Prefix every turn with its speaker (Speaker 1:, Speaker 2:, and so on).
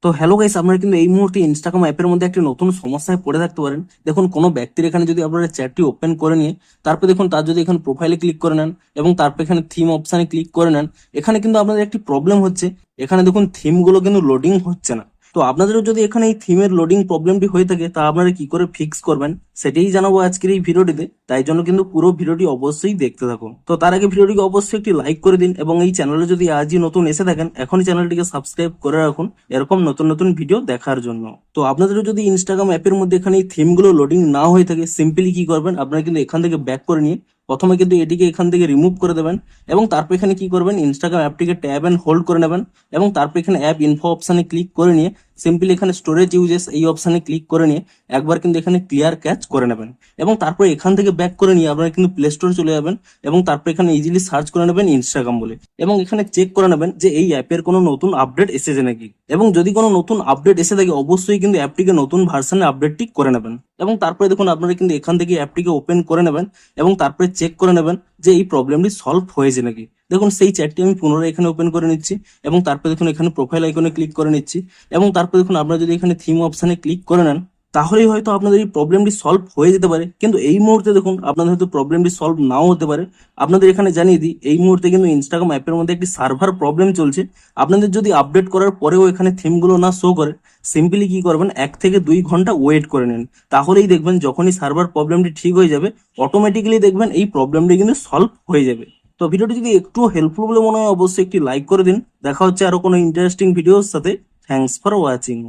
Speaker 1: তো hello guys, আপনারা কিন্তু এই মুহূর্তে ইনস্টাগ্রাম অ্যাপের মধ্যে একটি নতুন সমস্যায় পড়ে থাকতে পারেন। দেখুন, কোনো ব্যক্তির এখানে যদি আপনারা চ্যাটটি ওপেন করে নিয়ে তারপর দেখুন তার যদি এখানে প্রোফাইলে ক্লিক করে নেন এবং তারপর এখানে থিম অপশানে ক্লিক করে নেন, এখানে কিন্তু আপনাদের একটি প্রবলেম হচ্ছে। এখানে দেখুন থিমগুলো কিন্তু লোডিং হচ্ছে না। তো আপনাদেরও যদি এখানে এই থিমের লোডিং প্রবলেমটি হয়ে থাকে, তা আপনারা কি করে ফিক্স করবেন সেটাই জানাবো আজকের এই ভিডিওটিতে। তাই জন্য কিন্তু পুরো ভিডিওটি অবশ্যই দেখতে থাকুন। তো তার আগে ভিডিওটিকে অবশ্যই একটি লাইক করে দিন এবং এই চ্যানেলে যদি আজই নতুন এসে থাকেন, এখনই চ্যানেলটিকে সাবস্ক্রাইব করে রাখুন এরকম নতুন নতুন ভিডিও দেখার জন্য। তো আপনাদেরও যদি ইনস্টাগ্রাম অ্যাপের মধ্যে এখানে এই থিমগুলো লোডিং না হয়ে থাকে, সিম্পলি কি করবেন, আপনারা কিন্তু এখান থেকে ব্যাক করে নিয়ে প্রথমে কিন্তু এটিকে এখান থেকে রিমুভ করে দেবেন এবং তারপর এখানে কি করবেন, ইনস্টাগ্রাম অ্যাপটিকে ট্যাব এন্ড হোল্ড করে নেবেন এবং তারপর এখানে অ্যাপ ইনফো অপশানে ক্লিক করে নিয়ে সিম্পলি এখানে স্টোরেজ ইউজেস এই অপশানে ক্লিক করে নিয়ে একবার কিন্তু এখানে ক্লিয়ার ক্যাচ করে নেবেন এবং তারপর এখান থেকে ব্যাক করে নিয়ে আপনারা কিন্তু প্লে স্টোরে চলে যাবেন এবং তারপর এখানে ইজিলি সার্চ করে নেবেন ইনস্টাগ্রাম বলে এবং এখানে চেক করে নেবেন যে এই অ্যাপের কোনো নতুন আপডেট এসেছে নাকি, এবং যদি কোনো নতুন আপডেট এসে থাকে অবশ্যই কিন্তু অ্যাপটিকে নতুন ভার্সনে আপডেটটি করে নেবেন এবং তারপরে দেখুন আপনারা কিন্তু এখান থেকে অ্যাপটিকে ওপেন করে নেবেন এবং তারপরে চেক করে নেবেন যে এই প্রবলেমটি সলভ হয়েছে নাকি। দেখুন সেই চ্যাটটি আমি পুনরায় এখানে ওপেন করে নিচ্ছি এবং তারপরে দেখুন এখানে প্রোফাইল আইকনে ক্লিক করে নিচ্ছি এবং তারপরে দেখুন আপনারা যদি এখানে থিম অপশানে ক্লিক করে নেন তাহলেই হয়তো আপনাদের এই প্রবলেমটি সলভ হয়ে যেতে পারে। কিন্তু এই মুহূর্তে দেখুন আপনাদের হয়তো প্রবলেমটি সলভ নাও হতে পারে। আপনাদের এখানে জানিয়ে দিই, এই মুহূর্তে কিন্তু ইনস্টাগ্রাম অ্যাপের মধ্যে একটি সার্ভার প্রবলেম চলছে। আপনাদের যদি আপডেট করার পরেও এখানে থিমগুলো না শো করে, সিম্পলি কি করবেন, 1 থেকে 2 ঘন্টা ওয়েট করে নিন। তাহলেই দেখবেন যখনই সার্ভার প্রবলেমটি ঠিক হয়ে যাবে, অটোমেটিক্যালি দেখবেন এই প্রবলেমটি কিন্তু সলভ হয়ে যাবে। তো ভিডিওটি যদি একটু হেল্পফুল বলে মনে হয় অবশ্যই একটি লাইক করে দিন। দেখা হচ্ছে আরো কোনো ইন্টারেস্টিং ভিডিওর সাথে। Thanks for watching.